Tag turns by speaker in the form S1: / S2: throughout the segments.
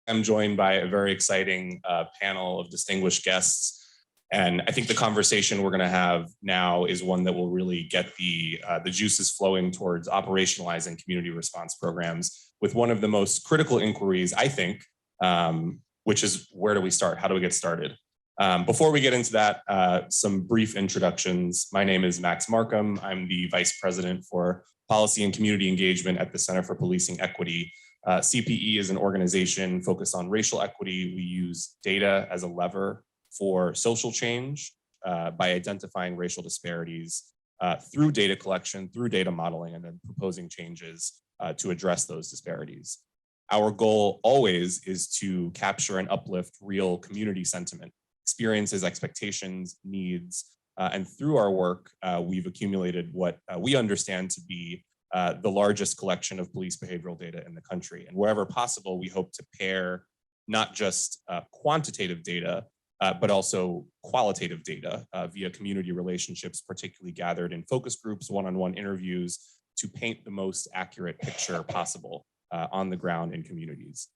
S1: I'm joined by a very exciting panel of distinguished guests. And I think the conversation we're going to have now is one that will really get the juices flowing towards operationalizing community response programs with one of the most critical inquiries, I think, which is where do we start? How do we get started? Before we get into that, some brief introductions. My name is Max Markham. I'm the Vice President for Policy and Community Engagement at the Center for Policing Equity. CPE is an organization focused on racial equity. We use data as a lever for social change by identifying racial disparities through data collection, through data modeling, and then proposing changes to address those disparities. Our goal always is to capture and uplift real community sentiment, experiences, expectations, needs, and through our work, we've accumulated what we understand to be the largest collection of police behavioral data in the country. And wherever possible, we hope to pair not just quantitative data, but also qualitative data via community relationships, particularly gathered in focus groups, one-on-one interviews, to paint the most accurate picture possible on the ground in communities.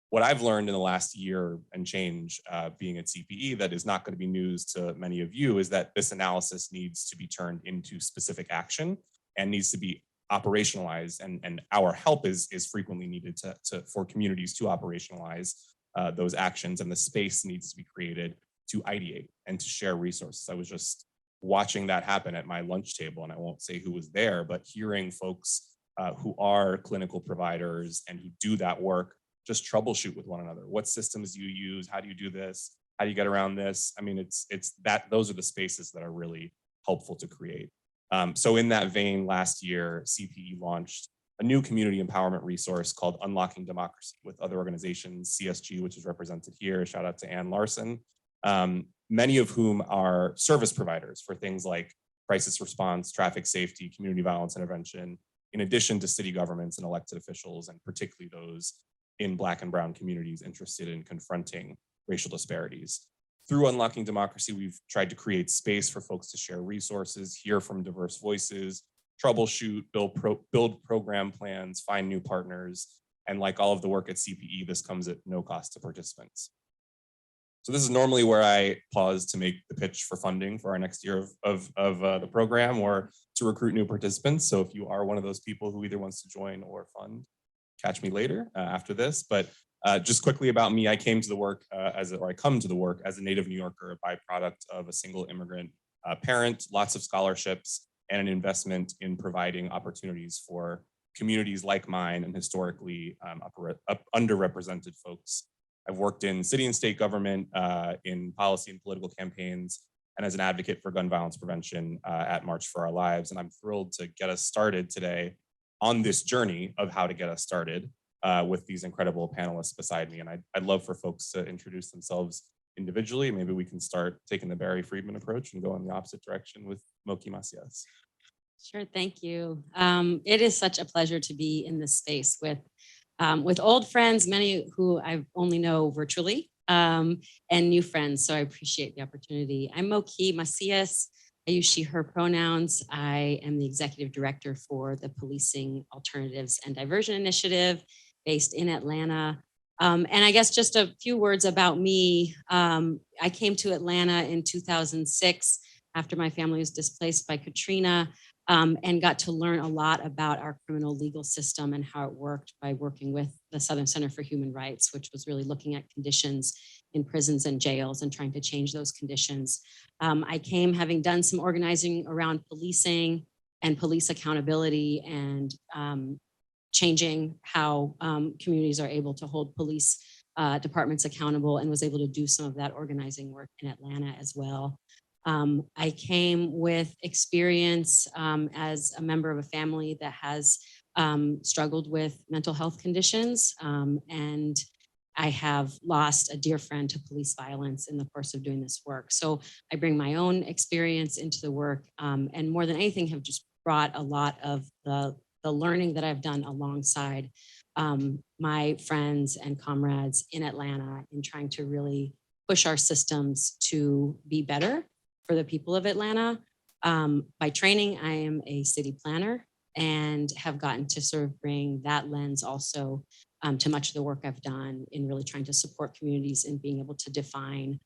S1: What I've learned in the last year and change being at CPE that is not going to be news to many of you is that this analysis needs to be turned into specific action and needs to be operationalized, and our help is frequently needed for communities to operationalize those actions, and the space needs to be created to ideate and to share resources. I was just watching that happen at my lunch table, and I won't say who was there, but hearing folks who are clinical providers and who do that work just troubleshoot with one another. What systems do you use? How do you do this? How do you get around this? I mean, those are the spaces that are really helpful to create. So in that vein, last year, CPE launched a new community empowerment resource called Unlocking Democracy with other organizations, CSG, which is represented here. Shout out to Ann Larson, many of whom are service providers for things like crisis response, traffic safety, community violence intervention, in addition to city governments and elected officials, and particularly those in Black and Brown communities interested in confronting racial disparities. Through Unlocking Democracy, we've tried to create space for folks to share resources, hear from diverse voices, troubleshoot, build program plans, find new partners. And like all of the work at CPE, this comes at no cost to participants. So this is normally where I pause to make the pitch for funding for our next year of the program or to recruit new participants. So if you are one of those people who either wants to join or fund, catch me later after this. But just quickly about me, I come to the work as a native New Yorker, a byproduct of a single immigrant parent, lots of scholarships, and an investment in providing opportunities for communities like mine and historically underrepresented folks. I've worked in city and state government, in policy and political campaigns, and as an advocate for gun violence prevention at March for Our Lives. And I'm thrilled to get us started today on this journey of how to get us started with these incredible panelists beside me. And I'd love for folks to introduce themselves individually. Maybe we can start taking the Barry Friedman approach and go in the opposite direction with Moki Macias.
S2: Sure, thank you. It is such a pleasure to be in this space with old friends, many who I only know virtually, and new friends. So I appreciate the opportunity. I'm Moki Macias. I use she, her pronouns. I am the executive director for the Policing Alternatives and Diversion Initiative based in Atlanta. And I guess just a few words about me. I came to Atlanta in 2006 after my family was displaced by Katrina, and got to learn a lot about our criminal legal system and how it worked by working with the Southern Center for Human Rights, which was really looking at conditions in prisons and jails and trying to change those conditions. I came having done some organizing around policing and police accountability and changing how communities are able to hold police departments accountable, and was able to do some of that organizing work in Atlanta as well. I came with experience as a member of a family that has struggled with mental health conditions, and I have lost a dear friend to police violence in the course of doing this work. So I bring my own experience into the work, and more than anything have just brought a lot of the learning that I've done alongside my friends and comrades in Atlanta in trying to really push our systems to be better for the people of Atlanta. By training, I am a city planner. and have gotten to sort of bring that lens also to much of the work I've done in really trying to support communities in being able to define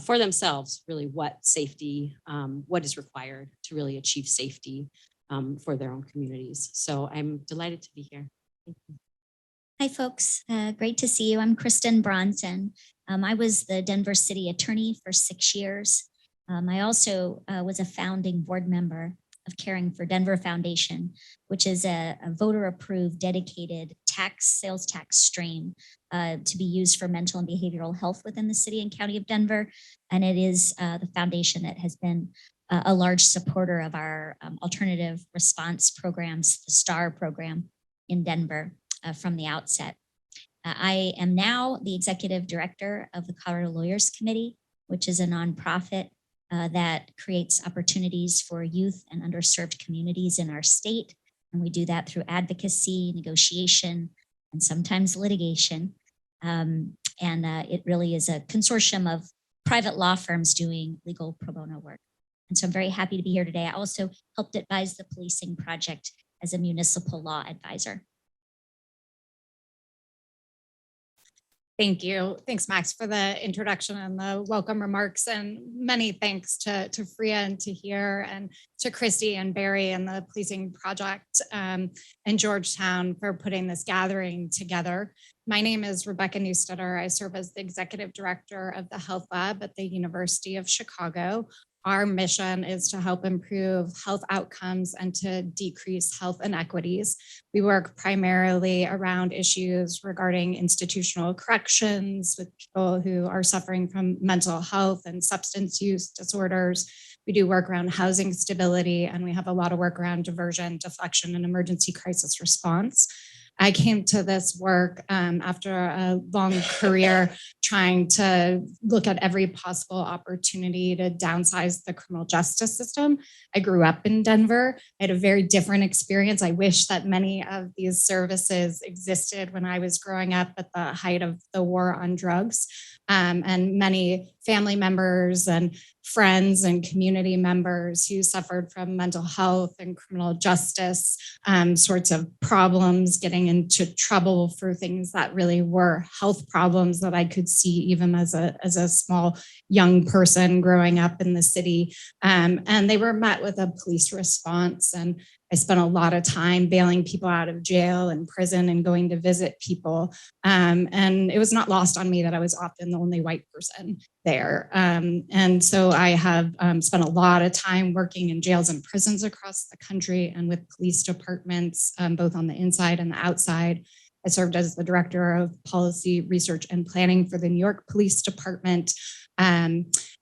S2: for themselves really what safety, what is required to really achieve safety for their own communities. So I'm delighted to be here. Thank you.
S3: Hi, folks. Great to see you. I'm Kristen Bronson. I was the Denver City Attorney for 6 years. I also was a founding board member of Caring for Denver Foundation, which is a voter-approved, dedicated sales tax stream to be used for mental and behavioral health within the city and county of Denver. And it is the foundation that has been a large supporter of our alternative response programs, the STAR program in Denver from the outset. I am now the executive director of the Colorado Lawyers Committee, which is a nonprofit that creates opportunities for youth and underserved communities in our state. And we do that through advocacy, negotiation, and sometimes litigation. It really is a consortium of private law firms doing legal pro bono work. And so I'm very happy to be here today. I also helped advise the policing project as a municipal law advisor.
S4: Thank you. Thanks, Max, for the introduction and the welcome remarks. And many thanks to Freya and to here and to Christy and Barry and the Policing Project and Georgetown for putting this gathering together. My name is Rebecca Newstetter. I serve as the Executive Director of the Health Lab at the University of Chicago. Our mission is to help improve health outcomes and to decrease health inequities. We work primarily around issues regarding institutional corrections with people who are suffering from mental health and substance use disorders. We do work around housing stability, and we have a lot of work around diversion, deflection, and emergency crisis response. I came to this work after a long career trying to look at every possible opportunity to downsize the criminal justice system. I grew up in Denver. I had a very different experience. I wish that many of these services existed when I was growing up at the height of the war on drugs. And many family members and friends and community members who suffered from mental health and criminal justice sorts of problems, getting into trouble for things that really were health problems that I could see even as a small young person growing up in the city. And they were met with a police response. And I spent a lot of time bailing people out of jail and prison and going to visit people. And it was not lost on me that I was often the only white person there. And so I have spent a lot of time working in jails and prisons across the country and with police departments, both on the inside and the outside. I served as the director of policy, research, and planning for the New York Police Department.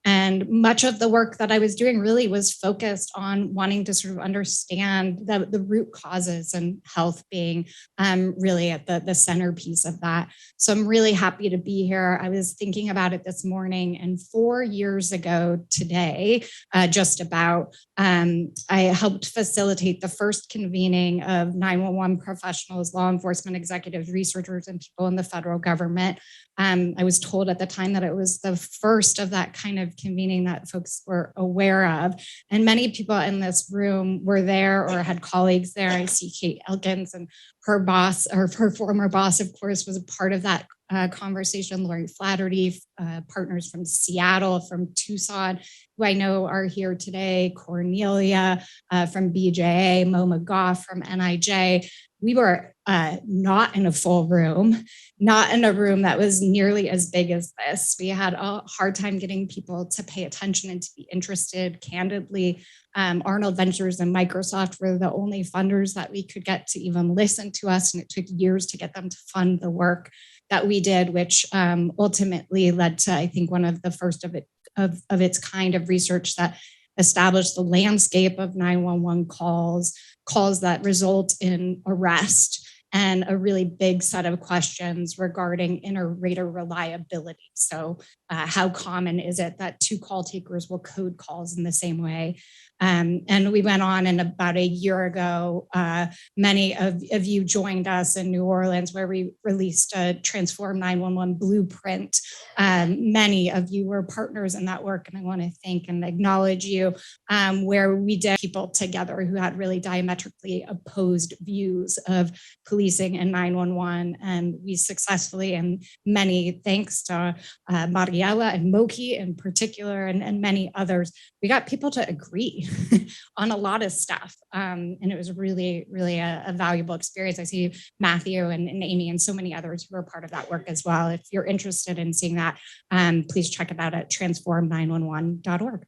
S4: And much of the work that I was doing really was focused on wanting to sort of understand the root causes and health being really at the centerpiece of that. So I'm really happy to be here. I was thinking about it this morning, and 4 years ago today, just about, I helped facilitate the first convening of 911 professionals, law enforcement executives, researchers, and people in the federal government. I was told at the time that it was the first of that kind of convening that folks were aware of. And many people in this room were there or had colleagues there. I see Kate Elkins, and her boss, or her former boss, of course, was a part of that conversation. Lori Flaherty, partners from Seattle, from Tucson, who I know are here today, Cornelia from BJA, Mo McGough from NIJ. We were not in a full room, not in a room that was nearly as big as this. We had a hard time getting people to pay attention and to be interested. Candidly, Arnold Ventures and Microsoft were the only funders that we could get to even listen to us, and it took years to get them to fund the work that we did, which ultimately led to, I think, one of the first of its kind of research that established the landscape of 911 calls that result in arrest and a really big set of questions regarding inter-rater reliability. So how common is it that two call takers will code calls in the same way? And we went on, and about a year ago, many of you joined us in New Orleans, where we released a Transform 911 blueprint. Many of you were partners in that work, and I want to thank and acknowledge you, where we did people together who had really diametrically opposed views of policing and 911. And we successfully, and many thanks to Mariela and Moki in particular, and many others, we got people to agree on a lot of stuff. And it was really, really a valuable experience. I see Matthew and Amy and so many others who are part of that work as well. If you're interested in seeing that, please check it out at transform911.org.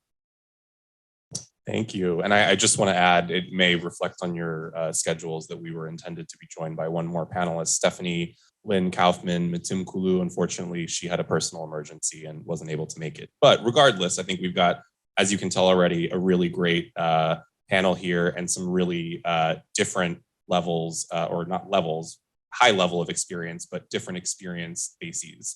S1: Thank you. And I just want to add, it may reflect on your schedules that we were intended to be joined by one more panelist, Stephanie Lynn Kaufman. Matim Kulu, unfortunately, she had a personal emergency and wasn't able to make it. But regardless, I think we've got, as you can tell already, a really great panel here and some really different levels, or not levels, high level of experience, but different experience bases.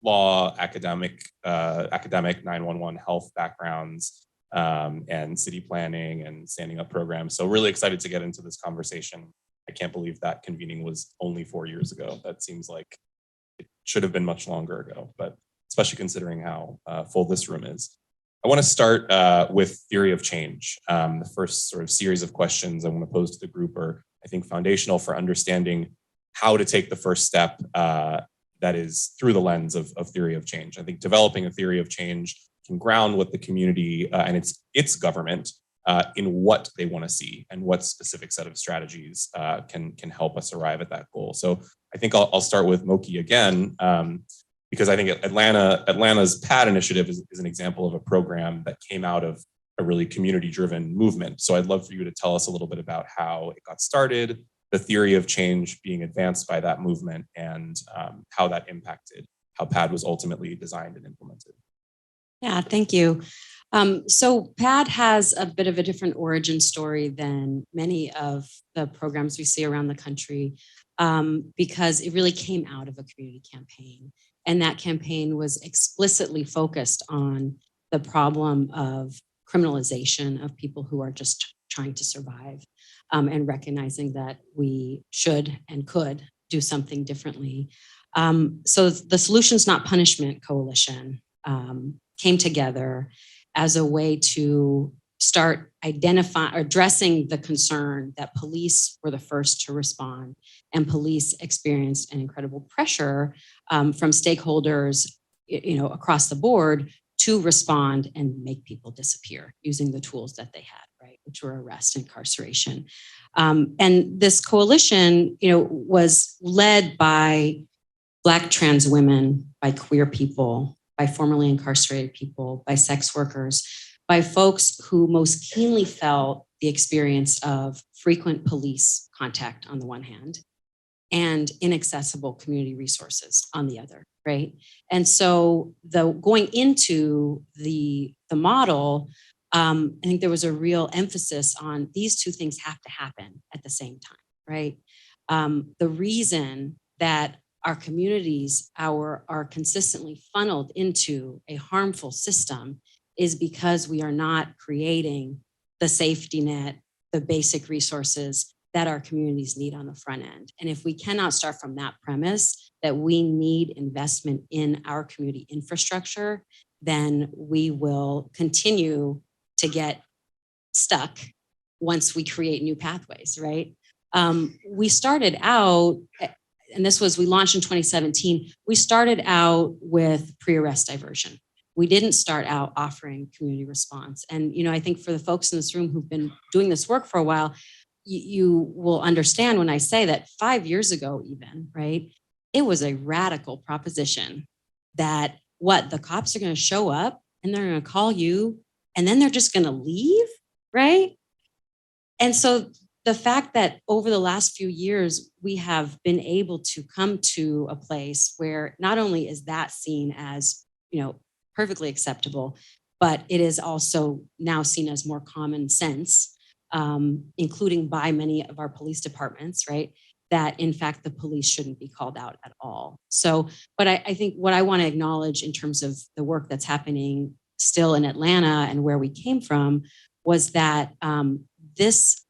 S1: Law, academic 911 health backgrounds, and city planning and standing up programs. So really excited to get into this conversation. I can't believe that convening was only 4 years ago. That seems like it should have been much longer ago, but especially considering how full this room is. I want to start with theory of change. The first sort of series of questions I want to pose to the group are, I think, foundational for understanding how to take the first step that is through the lens of theory of change. I think developing a theory of change can ground what the community and its government in what they want to see and what specific set of strategies can help us arrive at that goal. So I think I'll start with Moki again, because I think Atlanta's PAD initiative is an example of a program that came out of a really community-driven movement. So I'd love for you to tell us a little bit about how it got started, the theory of change being advanced by that movement, and how that impacted how PAD was ultimately designed and implemented.
S2: Yeah, thank you. So PAD has a bit of a different origin story than many of the programs we see around the country, because it really came out of a community campaign. And that campaign was explicitly focused on the problem of criminalization of people who are just trying to survive, and recognizing that we should and could do something differently. So the Solutions Not Punishment Coalition came together as a way to start addressing the concern that police were the first to respond, and police experienced an incredible pressure from stakeholders, across the board to respond and make people disappear using the tools that they had, right, which were arrest and incarceration. And this coalition, was led by Black trans women, by queer people, by formerly incarcerated people, by sex workers, by folks who most keenly felt the experience of frequent police contact on the one hand and inaccessible community resources on the other, right? And so going into the model, I think there was a real emphasis on these two things have to happen at the same time, right? The reason that our communities are consistently funneled into a harmful system is because we are not creating the safety net, the basic resources that our communities need on the front end. And if we cannot start from that premise that we need investment in our community infrastructure, then we will continue to get stuck once we create new pathways, right? We started out, and we launched in 2017, we started out with pre-arrest diversion. We didn't start out offering community response. And, I think for the folks in this room who've been doing this work for a while, you will understand when I say that 5 years ago even, right, it was a radical proposition that the cops are going to show up and they're going to call you and then they're just going to leave, right? And so the fact that over the last few years, we have been able to come to a place where not only is that seen as, perfectly acceptable, but it is also now seen as more common sense, including by many of our police departments, right? that in fact the police shouldn't be called out at all. So, but I think what I want to acknowledge in terms of the work that's happening still in Atlanta and where we came from was that this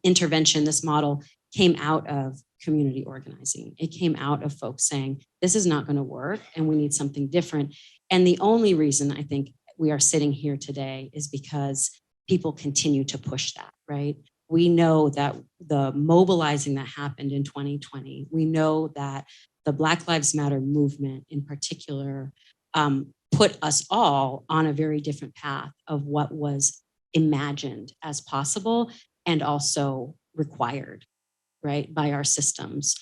S2: intervention, this model came out of community organizing. It came out of folks saying, this is not going to work and we need something different. And the only reason I think we are sitting here today is because people continue to push that, right? We know that the mobilizing that happened in 2020, we know that the Black Lives Matter movement in particular put us all on a very different path of what was imagined as possible and also required, right, by our systems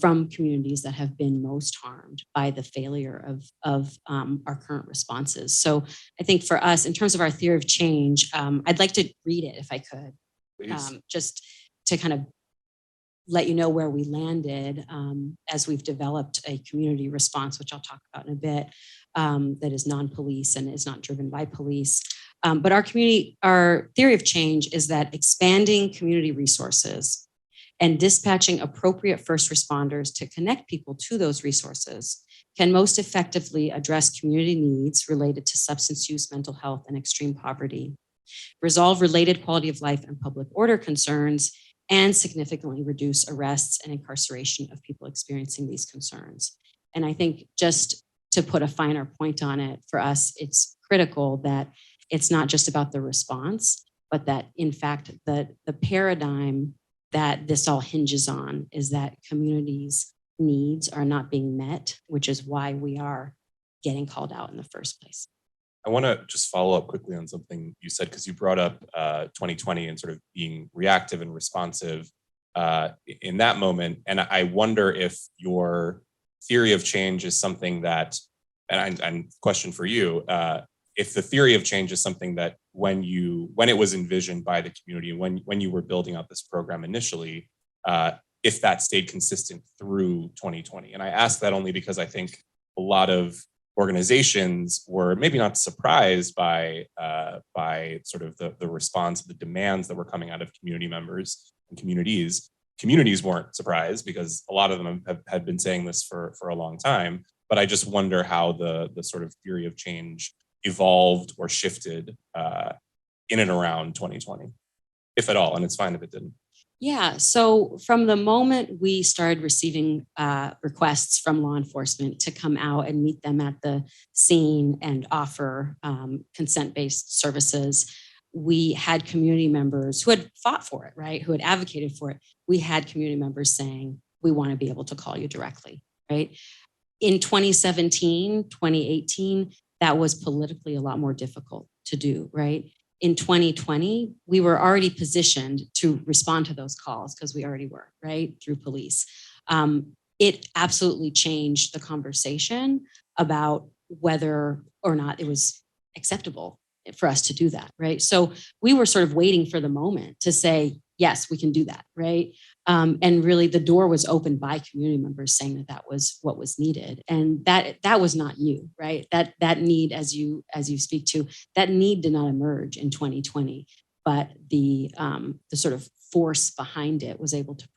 S2: from communities that have been most harmed by the failure of our current responses. So I think for us, in terms of our theory of change, I'd like to read it if I could, just to kind of let you know where we landed as we've developed a community response, which I'll talk about in a bit, that is non-police and is not driven by police. But our theory of change is that expanding community resources and dispatching appropriate first responders to connect people to those resources can most effectively address community needs related to substance use, mental health, and extreme poverty, resolve related quality of life and public order concerns, and significantly reduce arrests and incarceration of people experiencing these concerns. And I think just to put a finer point on it, for us, it's critical that it's not just about the response, but that in fact, the paradigm that this all hinges on is that communities' needs are not being met, which is why we are getting called out in the first place.
S1: I want to just follow up quickly on something you said, because you brought up 2020 and sort of being reactive and responsive in that moment. And I wonder if your theory of change is something that, and question for you, if the theory of change is something that when it was envisioned by the community, when you were building out this program initially, if that stayed consistent through 2020. And I ask that only because I think a lot of organizations were maybe not surprised by sort of the response, the demands that were coming out of community members and communities. Communities weren't surprised because a lot of them had been saying this for a long time. But I just wonder how the sort of theory of change evolved or shifted in and around 2020, if at all. And it's fine if it didn't.
S2: Yeah, so from the moment we started receiving requests from law enforcement to come out and meet them at the scene and offer consent-based services, we had community members who had fought for it, right? Who had advocated for it. We had community members saying, we want to be able to call you directly, right? In 2017, 2018, that was politically a lot more difficult to do, right? In 2020, we were already positioned to respond to those calls because we already were, right, through police. It absolutely changed the conversation about whether or not it was acceptable for us to do that, right? So we were sort of waiting for the moment to say, yes, we can do that, right? And really the door was opened by community members saying that that was what was needed. And that was not you, right? That need, as you speak to, that need did not emerge in 2020, but the sort of force behind it was able to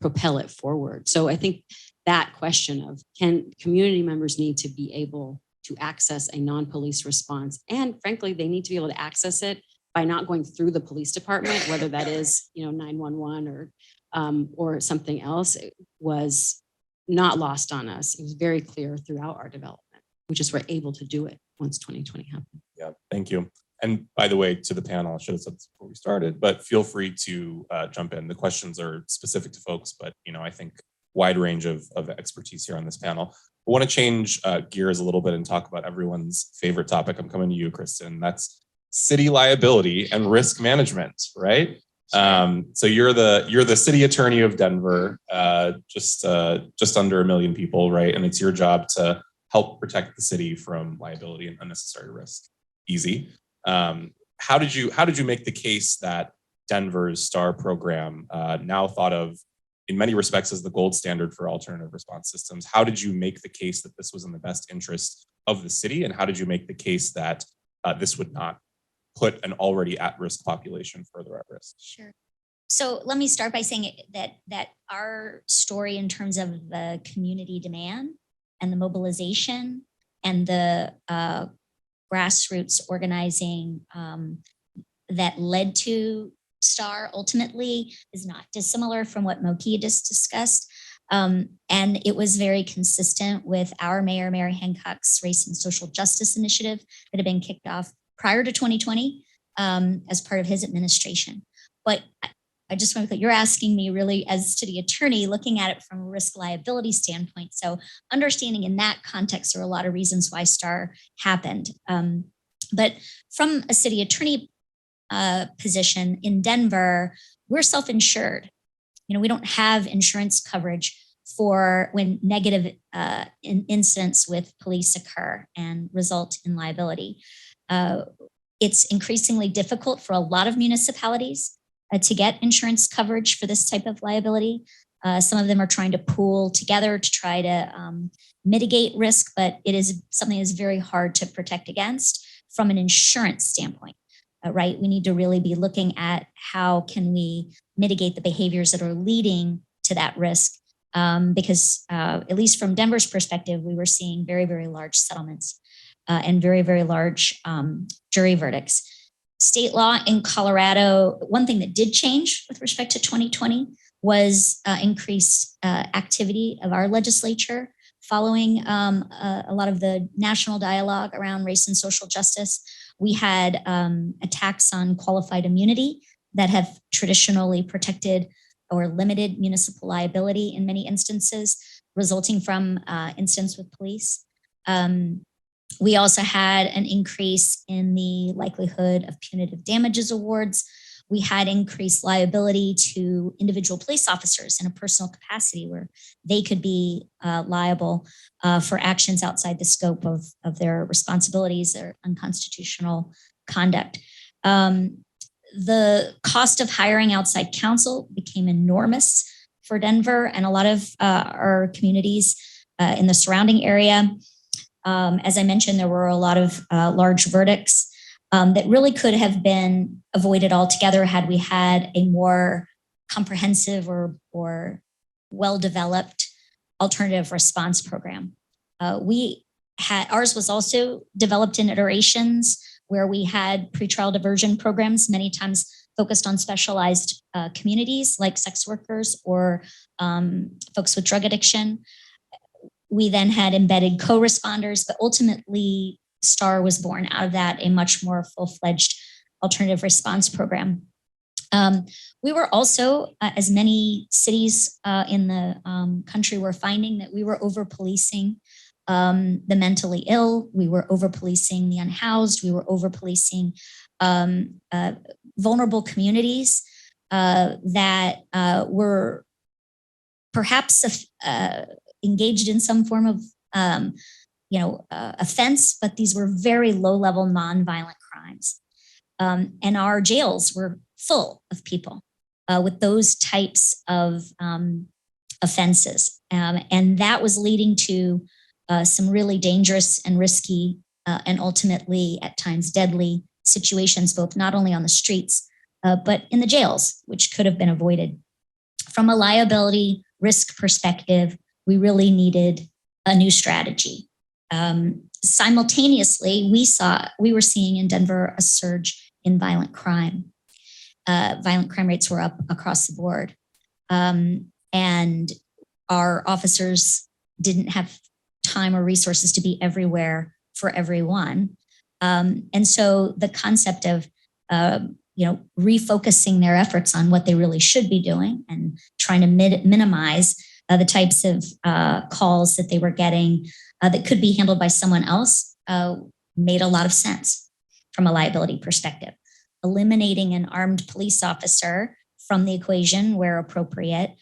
S2: propel it forward. So I think that question of, can community members need to be able to access a non-police response? And frankly, they need to be able to access it by not going through the police department, whether that is, 911 or something else. It was not lost on us. It was very clear throughout our development. We just were able to do it once 2020 happened.
S1: Yeah, thank you. And by the way, to the panel, I should have said this before we started, but feel free to jump in. The questions are specific to folks, but I think wide range of expertise here on this panel. I want to change gears a little bit and talk about everyone's favorite topic. I'm coming to you, Kristen. That's city liability and risk management, right? So you're the city attorney of Denver, just under 1 million people, right? And it's your job to help protect the city from liability and unnecessary risk. Easy. How did you make the case that Denver's STAR program, now thought of in many respects as the gold standard for alternative response systems, how did you make the case that this was in the best interest of the city? And how did you make the case that this would not put an already at-risk population further at risk?
S3: Sure. So let me start by saying that our story in terms of the community demand and the mobilization and the grassroots organizing that led to STAR ultimately is not dissimilar from what Moki just discussed. And it was very consistent with our Mayor, Mary Hancock's Race and Social Justice Initiative that had been kicked off prior to 2020 as part of his administration. But I just want to you're asking me really as city attorney, looking at it from a risk liability standpoint. So understanding in that context, there are a lot of reasons why STAR happened. But from a city attorney position in Denver, we're self-insured. We don't have insurance coverage for when negative incidents with police occur and result in liability. It's increasingly difficult for a lot of municipalities to get insurance coverage for this type of liability. Some of them are trying to pool together to try to mitigate risk, but it is something that's very hard to protect against from an insurance standpoint. Right? We need to really be looking at how can we mitigate the behaviors that are leading to that risk. Because at least from Denver's perspective, we were seeing very, very large settlements and very, very large jury verdicts. State law in Colorado, one thing that did change with respect to 2020 was increased activity of our legislature following a lot of the national dialogue around race and social justice. We had attacks on qualified immunity that have traditionally protected or limited municipal liability in many instances, resulting from incidents with police. We also had an increase in the likelihood of punitive damages awards. We had increased liability to individual police officers in a personal capacity where they could be liable for actions outside the scope of their responsibilities or unconstitutional conduct. The cost of hiring outside counsel became enormous for Denver and a lot of our communities in the surrounding area. As I mentioned, there were a lot of large verdicts that really could have been avoided altogether had we had a more comprehensive or well-developed alternative response program. Ours was also developed in iterations where we had pretrial diversion programs, many times focused on specialized communities like sex workers or folks with drug addiction. We then had embedded co-responders, but ultimately STAR was born out of that, a much more full-fledged alternative response program. We were also, as many cities in the country were finding, that we were over-policing the mentally ill, we were over-policing the unhoused, we were over-policing vulnerable communities that were perhaps engaged in some form of offense, but these were very low-level nonviolent crimes. And our jails were full of people with those types of offenses. And that was leading to some really dangerous and risky and ultimately at times deadly situations, both not only on the streets, but in the jails, which could have been avoided. From a liability risk perspective, we really needed a new strategy. Simultaneously, we were seeing in Denver a surge in violent crime. Violent crime rates were up across the board. And our officers didn't have time or resources to be everywhere for everyone. And so the concept of refocusing their efforts on what they really should be doing and trying to minimize the types of calls that they were getting that could be handled by someone else made a lot of sense from a liability perspective. Eliminating an armed police officer from the equation where appropriate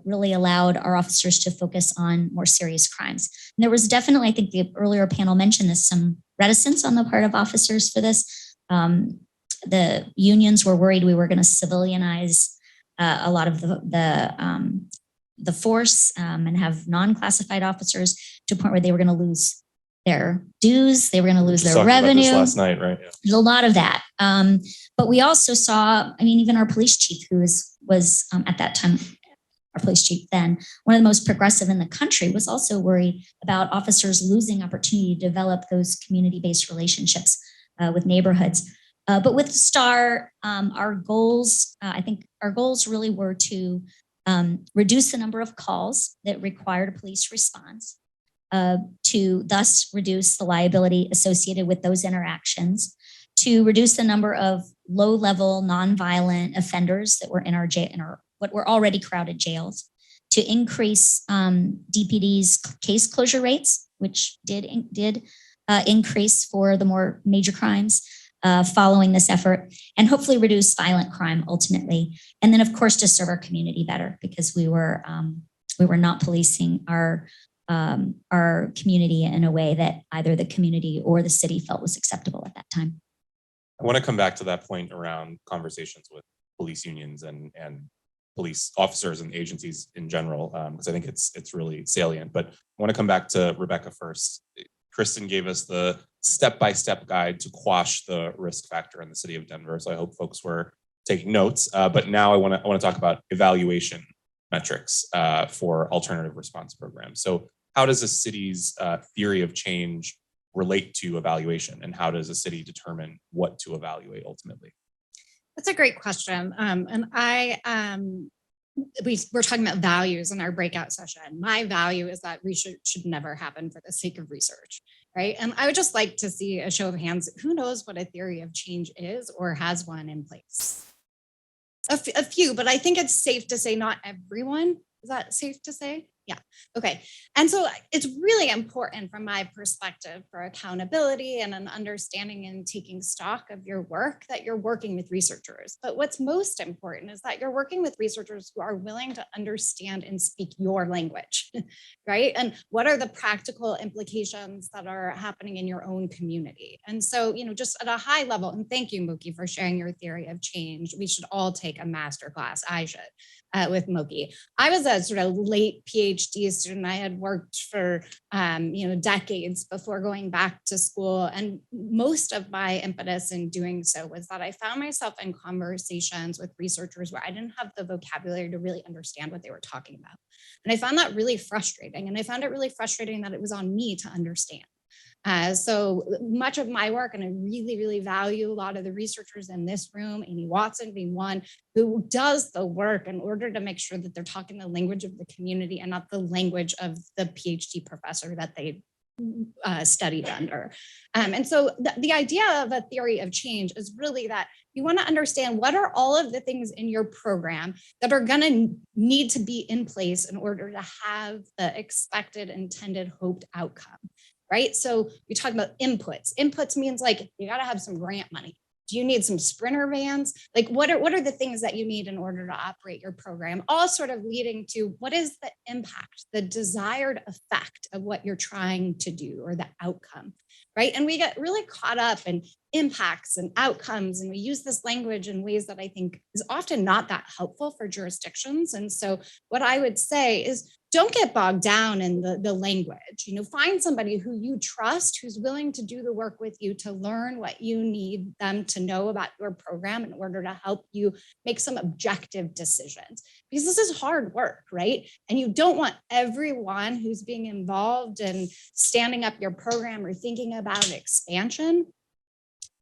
S3: really allowed our officers to focus on more serious crimes. And there was definitely, I think the earlier panel mentioned this, some reticence on the part of officers for this. The unions were worried we were going to civilianize a lot of the force and have non-classified officers to a point where they were going to lose their dues, they were going to lose their revenue.
S1: About this last night, right? Yeah.
S3: There's a lot of that. But we also saw, even our police chief, who is was at that time our police chief then, one of the most progressive in the country, was also worried about officers losing opportunity to develop those community-based relationships with neighborhoods. But with STAR, our goals, I think our goals really were to reduce the number of calls that required a police response, to thus reduce the liability associated with those interactions, to reduce the number of low-level nonviolent offenders that were in our what were already crowded jails, to increase DPD's case closure rates, which did increase for the more major crimes following this effort, and hopefully reduce violent crime ultimately. And then, of course, to serve our community better, because we were not policing our community in a way that either the community or the city felt was acceptable at that time.
S1: I want to come back to that point around conversations with police unions and police officers and agencies in general, because I think it's really salient. But I want to come back to Rebecca first. Kristen gave us the step-by-step guide to quash the risk factor in the city of Denver. So I hope folks were taking notes. But now I want to talk about evaluation metrics for alternative response programs. So how does a city's theory of change relate to evaluation, and how does a city determine what to evaluate ultimately?
S4: That's a great question. And we're talking about values in our breakout session. My value is that research should never happen for the sake of research, right? And I would just like to see a show of hands. Who knows what a theory of change is or has one in place? A few, but I think it's safe to say not everyone. Is that safe to say? Yeah. Okay. And so it's really important from my perspective for accountability and an understanding and taking stock of your work that you're working with researchers. But what's most important is that you're working with researchers who are willing to understand and speak your language, right? And what are the practical implications that are happening in your own community? And so, just at a high level, and thank you, Mookie, for sharing your theory of change. We should all take a masterclass. I should. With Mookie. I was a sort of late PhD student. I had worked for decades before going back to school, and most of my impetus in doing so was that I found myself in conversations with researchers where I didn't have the vocabulary to really understand what they were talking about, and I found that really frustrating. And I found it really frustrating that it was on me to understand. So much of my work, and I really, really value a lot of the researchers in this room, Amy Watson being one, who does the work in order to make sure that they're talking the language of the community and not the language of the PhD professor that they studied under. And so the idea of a theory of change is really that you want to understand what are all of the things in your program that are going to need to be in place in order to have the expected, intended, hoped outcome. Right? So we talk about inputs. Inputs means like, you got to have some grant money. Do you need some sprinter vans? Like what are the things that you need in order to operate your program? All sort of leading to what is the impact, the desired effect of what you're trying to do, or the outcome, right? And we get really caught up in impacts and outcomes, and we use this language in ways that I think is often not that helpful for jurisdictions. And so what I would say is, don't get bogged down in the language. Find somebody who you trust, who's willing to do the work with you to learn what you need them to know about your program in order to help you make some objective decisions. Because this is hard work, right? And you don't want everyone who's being involved in standing up your program or thinking about expansion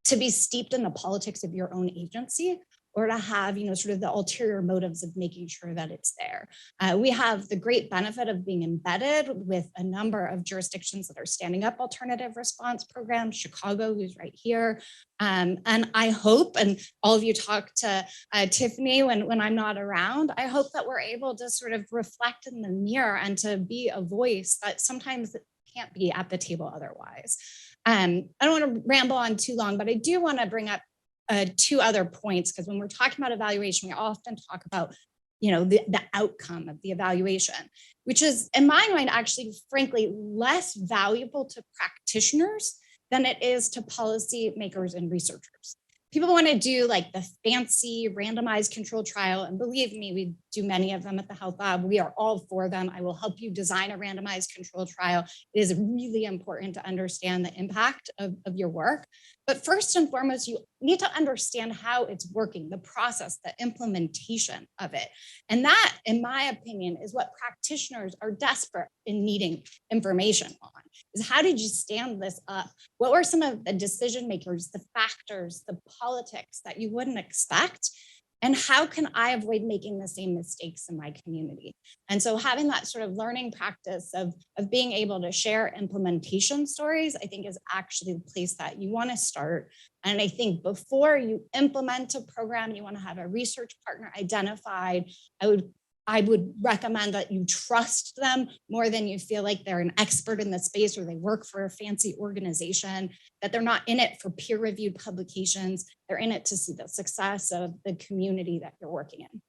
S4: to be steeped in the politics of your own agency, or to have, sort of the ulterior motives of making sure that it's there. We have the great benefit of being embedded with a number of jurisdictions that are standing up alternative response programs, Chicago, who's right here. And I hope, and all of you talk to Tiffany when I'm not around, I hope that we're able to sort of reflect in the mirror and to be a voice that sometimes can't be at the table otherwise. I don't want to ramble on too long, but I do want to bring up two other points, because when we're talking about evaluation, we often talk about, the outcome of the evaluation, which is, in my mind, actually, frankly, less valuable to practitioners than it is to policy makers and researchers. People want to do like the fancy randomized control trial. And believe me, we do many of them at the Health Lab. We are all for them. I will help you design a randomized control trial. It is really important to understand the impact of your work. But first and foremost, you need to understand how it's working, the process, the implementation of it. And that, in my opinion, is what practitioners are desperate in needing information on, is how did you stand this up? What were some of the decision makers, the factors, the politics that you wouldn't expect? And how can I avoid making the same mistakes in my community? And so having that sort of learning practice of being able to share implementation stories, I think is actually the place that you want to start. And I think before you implement a program, you want to have a research partner identified. I would recommend that you trust them more than you feel like they're an expert in the space or they work for a fancy organization, that they're not in it for peer-reviewed publications. They're in it to see the success of the community that you're working in.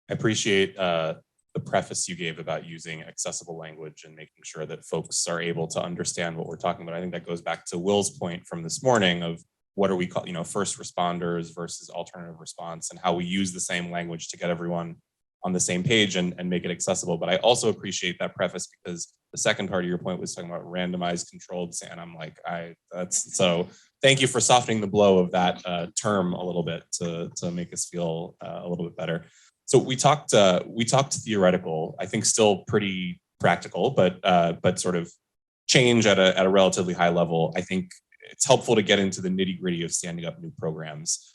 S1: I appreciate the preface you gave about using accessible language and making sure that folks are able to understand what we're talking about. I think that goes back to Will's point from this morning of what are we call, first responders versus alternative response, and how we use the same language to get everyone on the same page and make it accessible. But I also appreciate that preface because the second part of your point was talking about randomized controlled, and I'm like, so thank you for softening the blow of that term a little bit to make us feel a little bit better. So we talked theoretical, I think still pretty practical, but sort of change at a relatively high level. I think it's helpful to get into the nitty gritty of standing up new programs.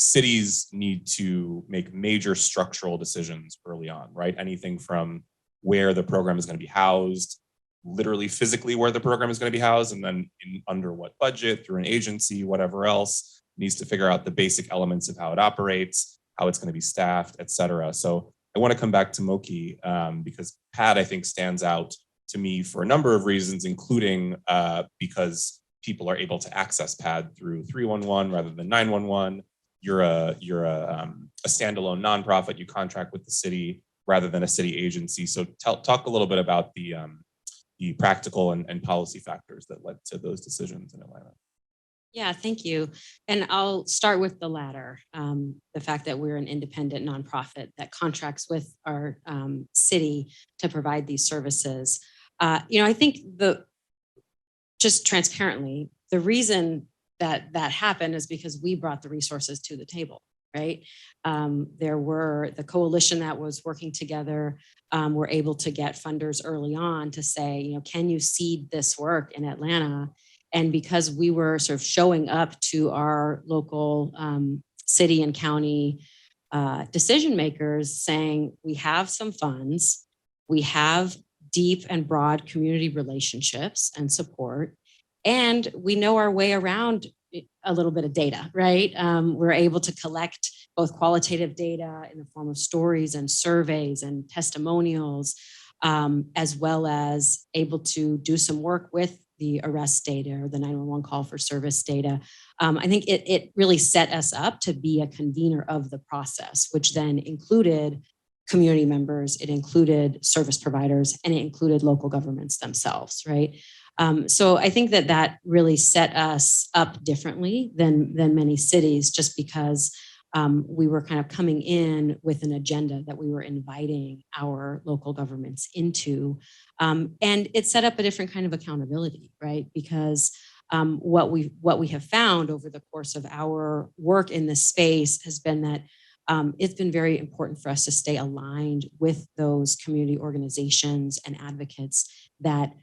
S1: Cities need to make major structural decisions early on, right? Anything from where the program is going to be housed, literally physically where the program is going to be housed, and then under what budget, through an agency, whatever else, needs to figure out the basic elements of how it operates, how it's going to be staffed, et cetera. So I want to come back to Moki because PAD, I think, stands out to me for a number of reasons, including because people are able to access PAD through 311 rather than 911. You're a standalone nonprofit. You contract with the city rather than a city agency. So talk a little bit about the practical and policy factors that led to those decisions in Atlanta.
S2: Yeah, thank you. And I'll start with the latter, the fact that we're an independent nonprofit that contracts with our city to provide these services. I think just transparently, the reason that happened is because we brought the resources to the table, right? There were the coalition that was working together, were able to get funders early on to say, can you seed this work in Atlanta? And because we were sort of showing up to our local city and county decision makers saying, we have some funds, we have deep and broad community relationships and support, and we know our way around a little bit of data, right? We're able to collect both qualitative data in the form of stories and surveys and testimonials, as well as able to do some work with the arrest data or the 911 call for service data. I think it really set us up to be a convener of the process, which then included community members, it included service providers, and it included local governments themselves, right? So I think that really set us up differently than many cities, just because we were kind of coming in with an agenda that we were inviting our local governments into. And it set up a different kind of accountability, right? Because what we have found over the course of our work in this space has been that it's been very important for us to stay aligned with those community organizations and advocates that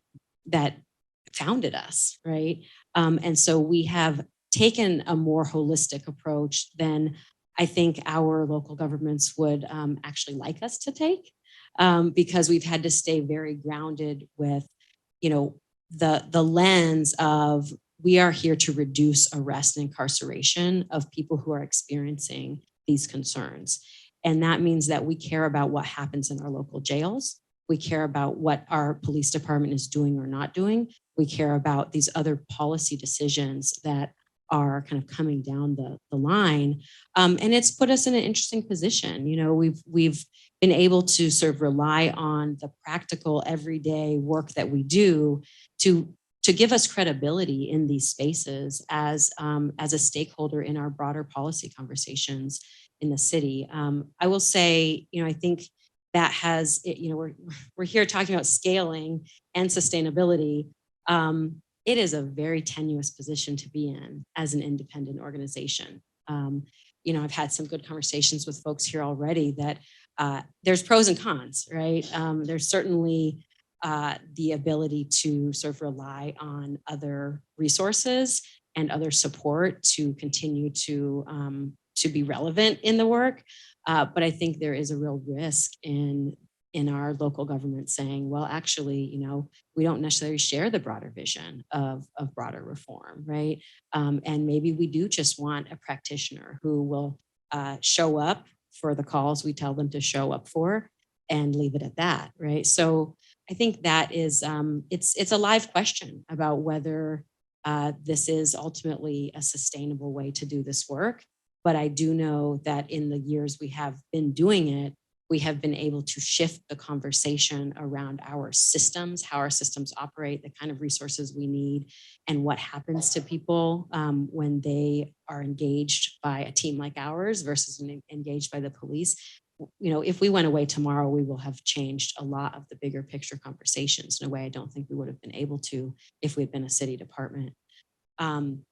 S2: founded us, right? And so we have taken a more holistic approach than I think our local governments would actually like us to take, because we've had to stay very grounded with, the lens of we are here to reduce arrest and incarceration of people who are experiencing these concerns. And that means that we care about what happens in our local jails. We care about what our police department is doing or not doing. We care about these other policy decisions that are kind of coming down the line. And it's put us in an interesting position. We've been able to sort of rely on the practical everyday work that we do to give us credibility in these spaces as a stakeholder in our broader policy conversations in the city. I will say, I think that has, we're here talking about scaling and sustainability. it is a very tenuous position to be in as an independent organization. I've had some good conversations with folks here already that there's pros and cons, right? There's certainly the ability to sort of rely on other resources and other support to continue to be relevant in the work. But I think there is a real risk in our local government saying, well, actually, we don't necessarily share the broader vision of broader reform, right? And maybe we do just want a practitioner who will show up for the calls we tell them to show up for and leave it at that, right? So I think that is, it's a live question about whether this is ultimately a sustainable way to do this work. But I do know that in the years we have been doing it, we have been able to shift the conversation around our systems, how our systems operate, the kind of resources we need, and what happens to people when they are engaged by a team like ours versus engaged by the police. If we went away tomorrow, we will have changed a lot of the bigger picture conversations in a way I don't think we would have been able to if we'd been a city department. Can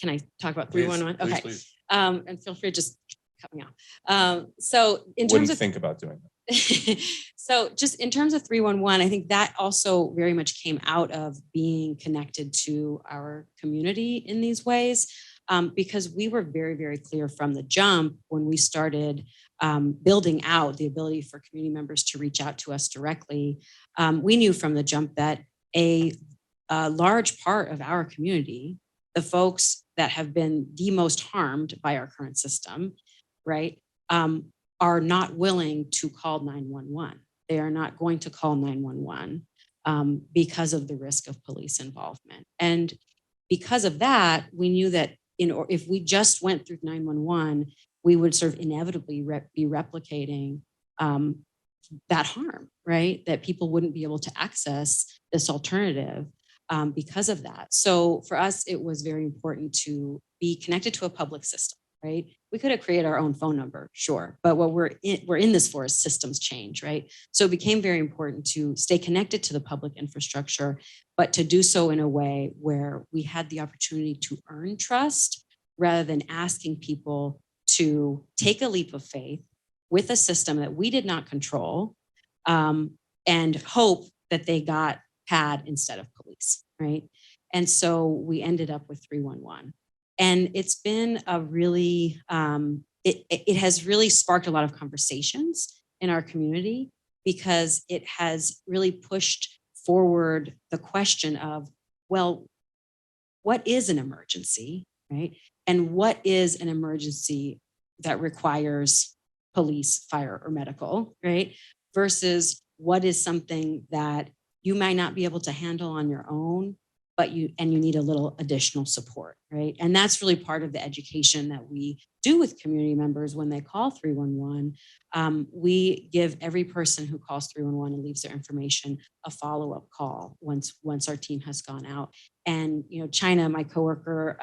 S2: I talk about 311? Okay.
S1: Please.
S2: And feel free to just cut me off. So in terms of
S1: think about doing that.
S2: So just in terms of 311, I think that also very much came out of being connected to our community in these ways, because we were very, very clear from the jump when we started building out the ability for community members to reach out to us directly. We knew from the jump that a large part of our community, the folks that have been the most harmed by our current system, right, are not willing to call 911. They are not going to call 911 because of the risk of police involvement. And because of that, we knew that if we just went through 911, we would sort of inevitably be replicating that harm, right? That people wouldn't be able to access this alternative because of that. So for us, it was very important to be connected to a public system, right? We could have created our own phone number, sure, but what we're in this for is systems change, right? So it became very important to stay connected to the public infrastructure, but to do so in a way where we had the opportunity to earn trust rather than asking people to take a leap of faith with a system that we did not control and hope that they got PAD instead of police, right? And so we ended up with 311. And it's been a really, it has really sparked a lot of conversations in our community because it has really pushed forward the question of, well, what is an emergency, right? And what is an emergency that requires police, fire, or medical, right? Versus what is something that you might not be able to handle on your own, but you need a little additional support, right? And that's really part of the education that we do with community members when they call 311. We give every person who calls 311 and leaves their information a follow-up call once our team has gone out. And China, my coworker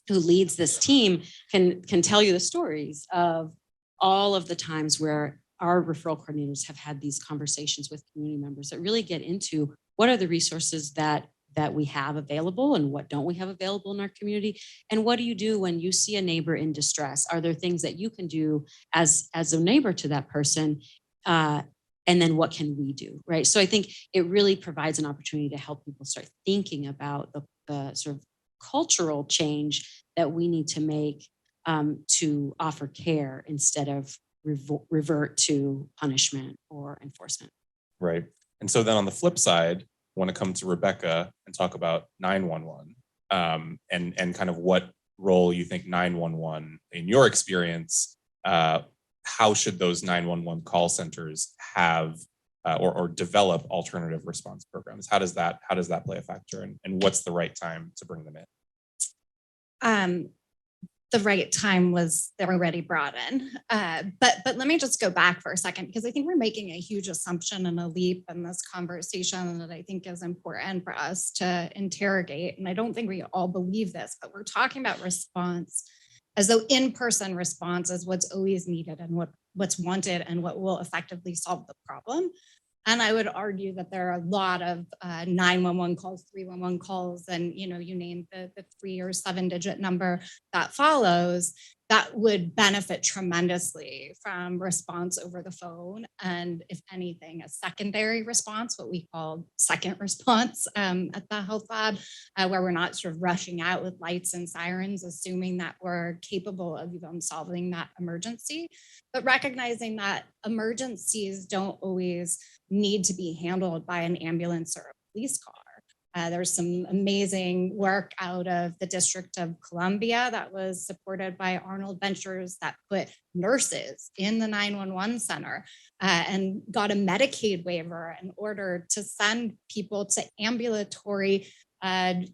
S2: who leads this team, can tell you the stories of all of the times where our referral coordinators have had these conversations with community members that really get into what are the resources that we have available and what don't we have available in our community, and what do you do when you see a neighbor in distress? Are there things that you can do as a neighbor to that person? And then what can we do, right? So I think it really provides an opportunity to help people start thinking about the sort of cultural change that we need to make to offer care instead of revert to punishment or enforcement.
S1: Right. And so then on the flip side, I want to come to Rebecca and talk about 911 and kind of what role you think 911 in your experience, how should those 911 call centers have or develop alternative response programs? How does that play a factor, and what's the right time to bring them in?
S4: The right time was they were already brought in. But let me just go back for a second, because I think we're making a huge assumption and a leap in this conversation that I think is important for us to interrogate. And I don't think we all believe this, but we're talking about response as though in-person response is what's always needed and what's wanted and what will effectively solve the problem. And I would argue that there are a lot of 911 calls, 311 calls, and you name the 3 or 7 digit number that follows, that would benefit tremendously from response over the phone. And if anything, a secondary response, what we call second response at the health lab, where we're not sort of rushing out with lights and sirens, assuming that we're capable of even solving that emergency, but recognizing that emergencies don't always need to be handled by an ambulance or a police car. There's some amazing work out of the District of Columbia that was supported by Arnold Ventures that put nurses in the 911 center and got a Medicaid waiver in order to send people to ambulatory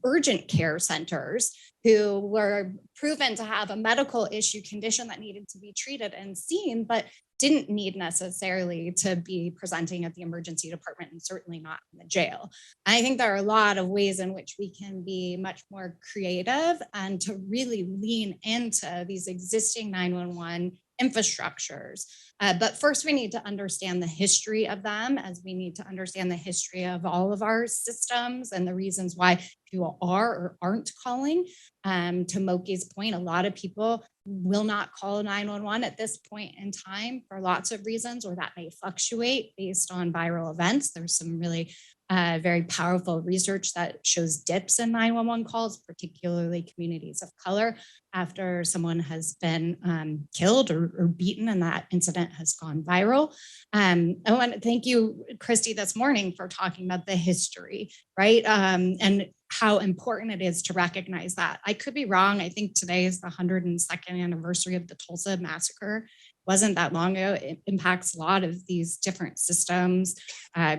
S4: urgent care centers who were proven to have a medical issue condition that needed to be treated and seen, but didn't need necessarily to be presenting at the emergency department and certainly not in the jail. And I think there are a lot of ways in which we can be much more creative and to really lean into these existing 911 infrastructures. But first we need to understand the history of them, as we need to understand the history of all of our systems and the reasons why people are or aren't calling. To Moki's point, a lot of people will not call 911 at this point in time for lots of reasons, or that may fluctuate based on viral events. There's some really very powerful research that shows dips in 911 calls, particularly communities of color, after someone has been killed or beaten and that incident has gone viral. I want to thank you, Christy, this morning for talking about the history, right? And how important it is to recognize that. I could be wrong. I think today is the 102nd anniversary of the Tulsa massacre. Wasn't that long ago. It impacts a lot of these different systems.